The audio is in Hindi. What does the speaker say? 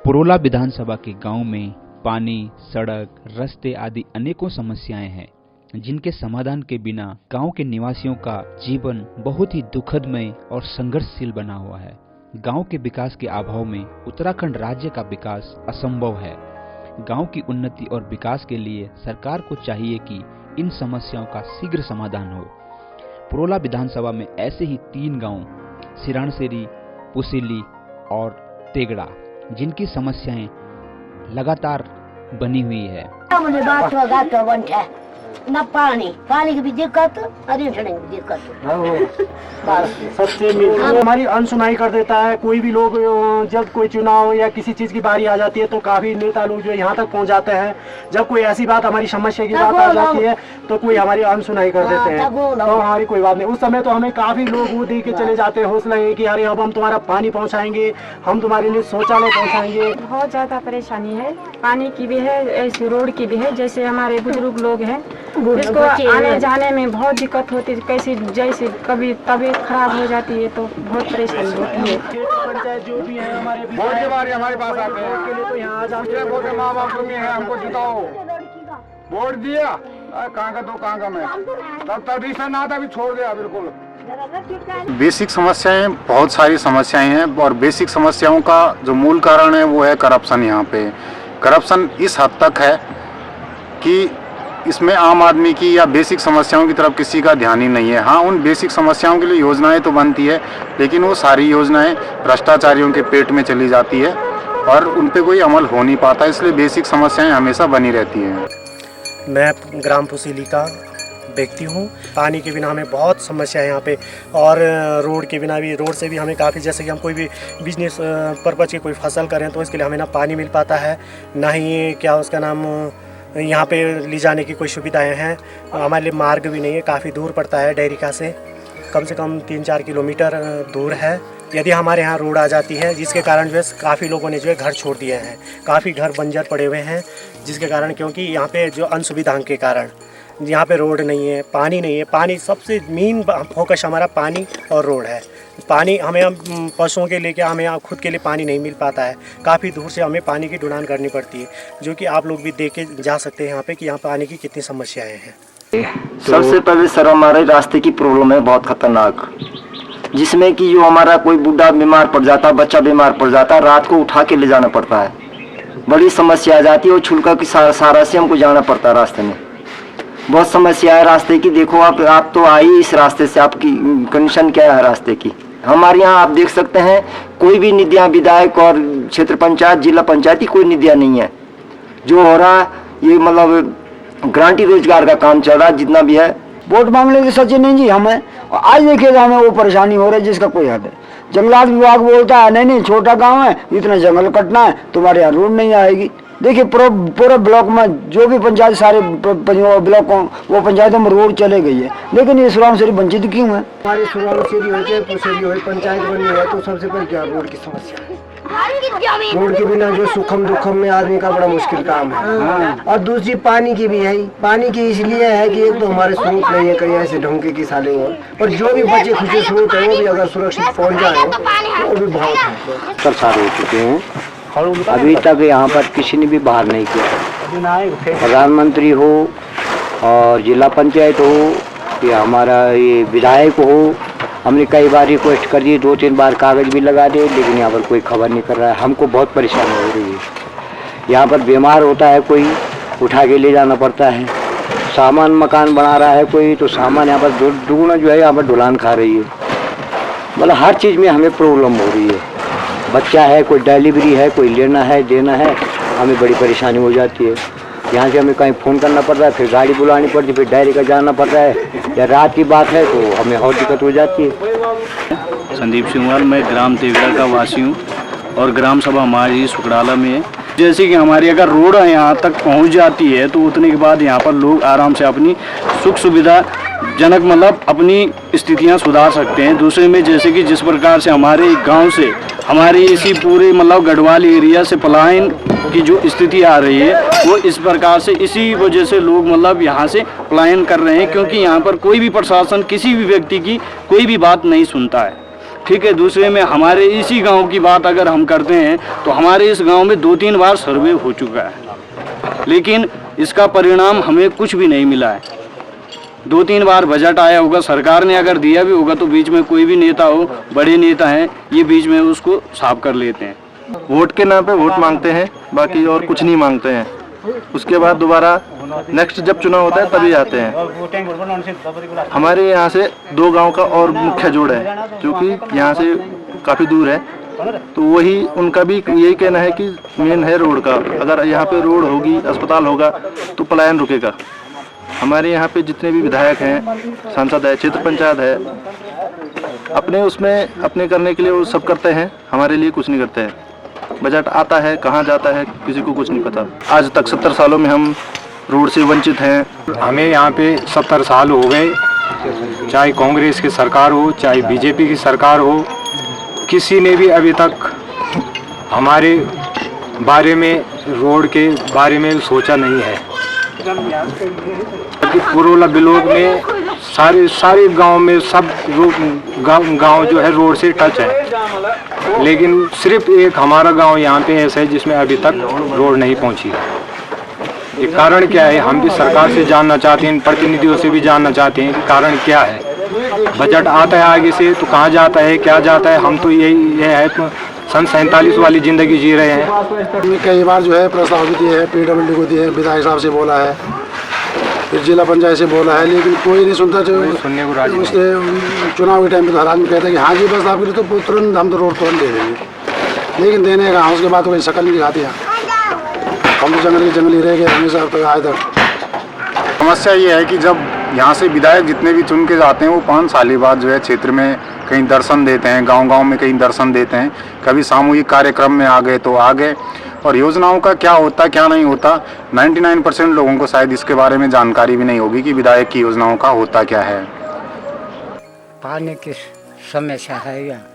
पुरोला विधानसभा के गांव में पानी, सड़क, रास्ते आदि अनेकों समस्याएं हैं जिनके समाधान के बिना गांव के निवासियों का जीवन बहुत ही दुखदमय और संघर्षशील बना हुआ है। गांव के विकास के अभाव में उत्तराखंड राज्य का विकास असंभव है। गांव की उन्नति और विकास के लिए सरकार को चाहिए कि इन समस्याओं का शीघ्र समाधान हो। पुरोला विधानसभा में ऐसे ही 3 गांव सिराणसेरी, पुसीली और तेगड़ा जिनकी समस्याएं लगातार बनी हुई है। न पानी की भी दिक्कत, की भी दिक्कत। सबसे हमारी अनसुनाई कर देता है। कोई भी लोग जब कोई चुनाव या किसी चीज की बारी आ जाती है तो काफी नेता लोग जो यहाँ तक पहुँच जाते हैं। जब कोई ऐसी बात, हमारी समस्या की बात आ जाती है तो कोई हमारी अनसुनाई कर देते हैं, तो हमारी कोई बात नहीं। उस समय तो हमें काफी लोग वो दे के चले जाते हैं हौसला है कि अरे अब हम तुम्हारा पानी पहुँचाएंगे, हम तुम्हारे लिए शौचालय पहुँचाएंगे। बहुत ज्यादा परेशानी है, पानी की भी है, ऐसे रोड की भी है। जैसे हमारे बुजुर्ग लोग हैं, इसको आने जाने में बहुत दिक्कत होती है। कैसे जैसे कभी तबीयत खराब हो जाती है तो बहुत परेशानी होती है। पंचायत जो भी है हमारे हमारे पास आते हैं तो यहाँ आ जाते हैं, बोलते माँ बाप में है, हमको जिताओ, वोट दिया, कहाँ का दो कहाँ का मैं, तब रिश्ता ना था, अभी छोड़ दिया बिल्कुल। बेसिक समस्याएं, बहुत सारी समस्याएं हैं और बेसिक समस्याओं का जो मूल कारण है वो है करप्शन। यहाँ पे करप्शन इस हद तक है कि इसमें आम आदमी की या बेसिक समस्याओं की तरफ किसी का ध्यान ही नहीं है। हाँ, उन बेसिक समस्याओं के लिए योजनाएं तो बनती है, लेकिन वो सारी योजनाएं भ्रष्टाचारियों के पेट में चली जाती है और उन पे कोई अमल हो नहीं पाता, इसलिए बेसिक समस्याएं हमेशा बनी रहती हैं। मैं ग्राम पुसीली का व्यक्ति हूँ। पानी के बिना हमें बहुत समस्या है यहाँ पे, और रोड के बिना भी, रोड से भी हमें काफ़ी, जैसे कि हम कोई भी बिजनेस पर्पज़ की कोई फसल करें तो इसके लिए हमें ना पानी मिल पाता है, ना ही क्या उसका नाम यहाँ पे ले जाने की कोई सुविधाएं हैं। हमारे लिए मार्ग भी नहीं है, काफ़ी दूर पड़ता है। डेरिका से कम 3-4 किलोमीटर दूर है। यदि हमारे यहाँ रोड आ जाती है, जिसके कारण जो है काफ़ी लोगों ने जो है घर छोड़ दिए हैं, काफ़ी घर बंजर पड़े हुए हैं, जिसके कारण, क्योंकि यहाँ पे जो अनसुविधाओं के कारण यहाँ पे रोड नहीं है, पानी नहीं है। पानी सबसे मेन फोकस हमारा पानी और रोड है। पानी हमें, हम पशुओं के लेके हमें यहाँ खुद के लिए पानी नहीं मिल पाता है, काफ़ी दूर से हमें पानी की ढुलान करनी पड़ती है, जो कि आप लोग भी देख के जा सकते हैं यहाँ पे कि यहाँ पानी की कितनी समस्याएं हैं। सबसे पहले सर हमारे रास्ते की प्रॉब्लम है बहुत खतरनाक, जिसमें कि जो हमारा कोई बूढ़ा बीमार पड़ जाता है, बच्चा बीमार पड़ जाता है, रात को उठा के ले जाना पड़ता है, बड़ी समस्या आ जाती है। और छुलका की सारा से हमको जाना पड़ता है, रास्ते में बहुत समस्या है रास्ते की। देखो आप तो आई इस रास्ते से, आपकी कंडीशन क्या है रास्ते की। हमारे यहाँ आप देख सकते हैं कोई भी निधियाँ, विधायक और क्षेत्र पंचायत, जिला पंचायती कोई निधियाँ नहीं है। जो हो रहा है ये मतलब ग्रांटी रोजगार का काम चल रहा है जितना भी है। वोट मांगने के सचिन नहीं जी हमें, और आज देखिएगा हमें वो परेशानी हो रही है जिसका कोई हद है। जंगलात विभाग बोलता है नहीं छोटा गांव है, इतना जंगल कटना है, तुम्हारे यहाँ रोड नहीं आएगी। देखिए पूरे ब्लॉक में जो भी पंचायत, सारे ब्लॉक वो पंचायतों में रोड चले गई है, लेकिन ये सुरामसेरी वंचित क्यों है? हमारी सुरामसेरी हो चाहे पुसीली हो, पंचायत बनी है तो सबसे पहले क्या रोड की समस्या है। रोड के बिना जो सुखम दुखम में आदमी का बड़ा मुश्किल काम है। और दूसरी पानी की भी है। पानी की इसलिए है कि एक तो हमारे स्रोत नहीं है, कहीं ऐसे ढंके की साले और जो भी बचे खुचे स्रोत है वो भी अगर सुरक्षित पहुँच जाए तो वो भी बहुत है। सारे हो चुके हैं, अभी तक यहाँ पर किसी ने भी बाहर नहीं किया। प्रधानमंत्री हो और जिला पंचायत हो या हमारा ये विधायक हो, हमने कई बार रिक्वेस्ट कर दी, 2-3 बार कागज भी लगा दिए, लेकिन यहाँ पर कोई खबर नहीं कर रहा है। हमको बहुत परेशानी हो रही है। यहाँ पर बीमार होता है कोई, उठा के ले जाना पड़ता है। सामान मकान बना रहा है कोई, तो सामान यहाँ पर दुगना जो है यहाँ पर ढुलान खा रही है। मतलब हर चीज़ में हमें प्रॉब्लम हो रही है। बच्चा है, कोई डिलीवरी है, कोई लेना है देना है, हमें बड़ी परेशानी हो जाती है। यहाँ से हमें कहीं फ़ोन करना पड़ रहा है, फिर गाड़ी बुलानी पड़ती है, फिर डायरी का जाना पड़ रहा है, या रात की बात है तो हमें और दिक्कत हो जाती है। संदीप सिंह, मैं ग्राम तेगड़ा का वासी हूँ और ग्राम सभा हमारी सुकड़ाला में है। जैसे कि हमारी अगर रोड यहाँ तक पहुँच जाती है तो उतने के बाद यहाँ पर लोग आराम से अपनी सुख सुविधा जनक मतलब अपनी स्थितियाँ सुधार सकते हैं। दूसरे में जैसे कि जिस प्रकार से हमारे गांव से हमारे इसी पूरे मतलब गढ़वाल एरिया से पलायन की जो स्थिति आ रही है वो इस प्रकार से, इसी वजह से लोग मतलब यहाँ से पलायन कर रहे हैं, क्योंकि यहाँ पर कोई भी प्रशासन किसी भी व्यक्ति की कोई भी बात नहीं सुनता है। ठीक है। दूसरे में हमारे इसी गांव की बात अगर हम करते हैं तो हमारे इस गांव में 2-3 बार सर्वे हो चुका है, लेकिन इसका परिणाम हमें कुछ भी नहीं मिला है। 2-3 बार बजट आया होगा, सरकार ने अगर दिया भी होगा तो बीच में कोई भी नेता हो, बड़े नेता हैं, ये बीच में उसको साफ कर लेते हैं। वोट के नाम पे वोट मांगते हैं, बाकी और कुछ नहीं मांगते हैं। उसके बाद दोबारा नेक्स्ट जब चुनाव होता है तभी आते हैं। हमारे यहाँ से 2 गांव का और मुख्य जोड़ है, क्योंकि यहाँ से काफ़ी दूर है, तो वही उनका भी यही कहना है कि मेन है रोड का। अगर यहाँ पे रोड होगी, अस्पताल होगा तो पलायन रुकेगा। हमारे यहाँ पे जितने भी विधायक हैं, सांसद है, क्षेत्र पंचायत है, अपने उसमें अपने करने के लिए वो सब करते हैं, हमारे लिए कुछ नहीं करते हैं। बजट आता है, कहाँ जाता है, किसी को कुछ नहीं पता। आज तक 70 सालों में हम रोड से वंचित हैं। हमें यहाँ पे 70 साल हो गए, चाहे कांग्रेस की सरकार हो, चाहे बीजेपी की सरकार हो, किसी ने भी अभी तक हमारे बारे में, रोड के बारे में सोचा नहीं है। पुरोला ब्लॉक में सारे गांव में सब गांव जो है रोड से टच है, लेकिन सिर्फ एक हमारा गांव यहाँ पे ऐसा है जिसमें अभी तक रोड नहीं पहुंची है। ये कारण क्या है, हम भी सरकार से जानना चाहते हैं, प्रतिनिधियों से भी जानना चाहते हैं कि कारण क्या है। बजट आता है आगे से तो कहाँ जाता है, क्या जाता है, हम तो यही है सन 47 वाली जिंदगी जी रहे हैं। कई बार जो है प्रस्ताव भी दिए हैं, PWD को दिए हैं, विधायक साहब से बोला है, फिर जिला पंचायत से बोला है, लेकिन कोई नहीं सुनता। जो उसके चुनाव के टाइम पे तो हर आदमी कहता है कि हाँ जी बस आपके लिए तो तुरंत हम तो रोड तुरंत दे देंगे, लेकिन देने का उसके बाद कोई शक्ल नहीं दिखाती है। हम तो जंगली रह गए हमेशा अब तक आए तक। समस्या ये है कि जब यहाँ से विधायक जितने भी चुन के जाते हैं वो 5 साल बाद जो है क्षेत्र में कहीं दर्शन देते हैं, गांव-गांव में कहीं दर्शन देते हैं, कभी सामूहिक कार्यक्रम में आ गए तो आ गए, और योजनाओं का क्या होता क्या नहीं होता 99% लोगों को शायद इसके बारे में जानकारी भी नहीं होगी कि विधायक की योजनाओं का होता क्या है। पानी की समस्या है यहाँ।